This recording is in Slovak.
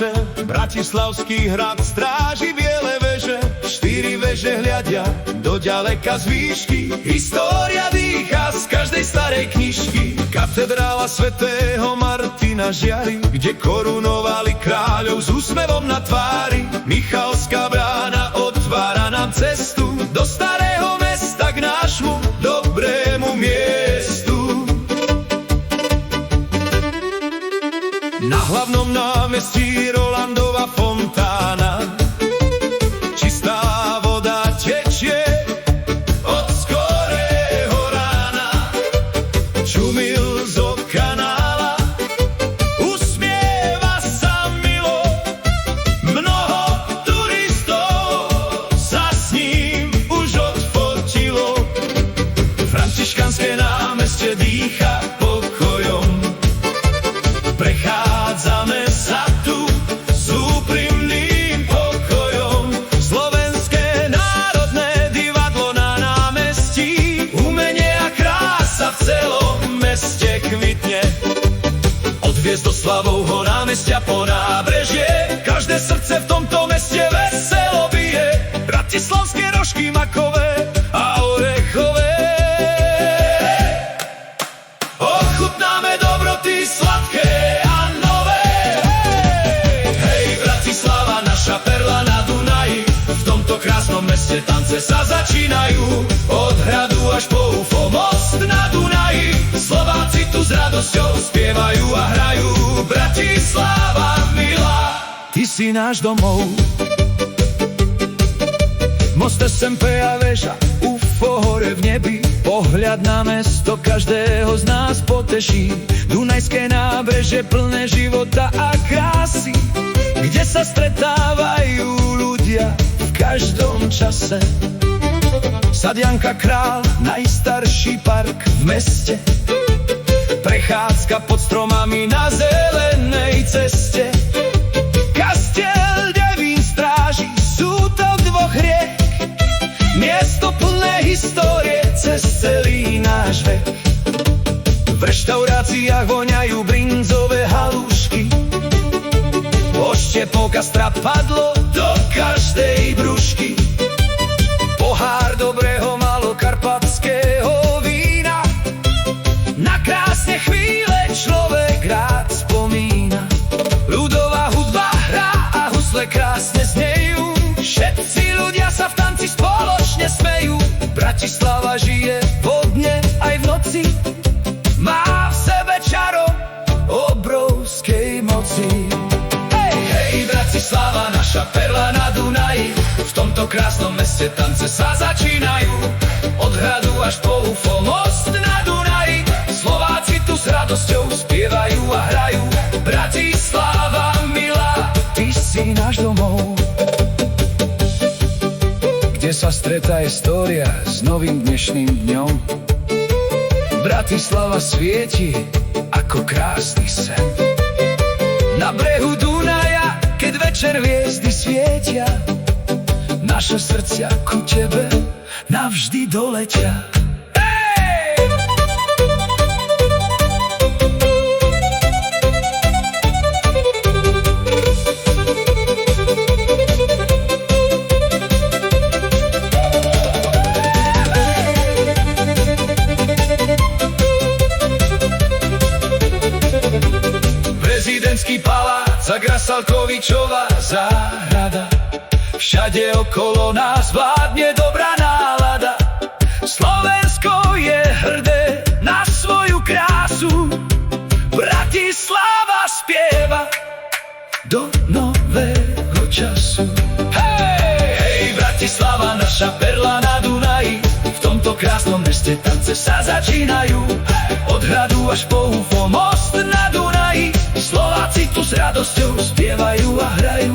naše, Bratislavský hrad stráži biele veže. 4 veže hľadia do ďaleka z výšky. História dýcha z každej starej knižky. Katedrála svätého Martina žiari, kde korunovali kráľov s úsmevom na tvári. Michalská brána otvára nám cestu do starého mesta k nášmu dobrému miestu. Na hlavnom námestí Rolandova fontána, čistá voda tečie od skorého rána. Čumil zo kanála, usmieva sa milo, mnoho turistov sa s ním už odfotilo. Františkanské námestie dýcha pokojom, prechádzame sa tu s úprimným pokojom. Slovenské národné divadlo na námestí, umenie a krása v celom meste kvitne. Od Hviezdoslavovho námestia po nábrežie, každé srdce v tomto meste veselo bije. Bratislavské rožky makové a orechové, ochutnáme dobroty sladké a nové. Hej, Bratislava, naša perla na Dunaji, v tomto krásnom meste tance sa začínajú. Od hradu až po UFO most na Dunaji, Slováci tu s radosťou spievajú a hrajú. Bratislava milá, ty si náš domov. Most SMP a väža, UFO hore v nebi, pohľad na mesto každého z nás poteší. Dunajské nábreže plné života a krásy, kde sa stretávajú ľudia v každom čase. Sadianka Král, najstarší park v meste, prechádzka pod stromami na zelenej ceste. Kastiel Devín stráži sútok dvoch riek, miesto plné histórie cez celý náš vek. V reštauráciách voňajú brinzové halušky, oštepok a strapadlo do každej brúšky. Pohár dobrého malokarpatského vína, na krásne chvíle človek rád spomína. Ľudová hudba hrá a husle krásne znejú, všetci ľudia sa v tanci spoločne smejú. Bratislava žije vo dne aj v noci, má v sebe čaro obrovskej moci. Hej, hej, Bratislava, naša perla na Dunaji, v tomto krásnom meste tance sa začínajú. Od hradu až po UFO most na Dunaji, Slováci tu s radosťou spievajú a hrajú. Bratislava milá, ty si náš domov, kde sa stretá história s novým dnešným dňom. Bratislava svieti ako krásny sen. Na brehu Dunaja, keď večer hviezdy svietia, naše srdcia ku tebe navždy doletia. Prezidentský palác a Grasalkovičová záhrada, všade okolo nás vládne dobrá nálada. Slovensko je hrdé na svoju krásu, Bratislava spieva do nového času. Hej, hej, Bratislava, naša perla na Dunaji, v tomto krásnom meste tance sa začínajú. Od hradu až po UFO most na Dunaji, Slováci tu s radosťou spievajú a hrajú.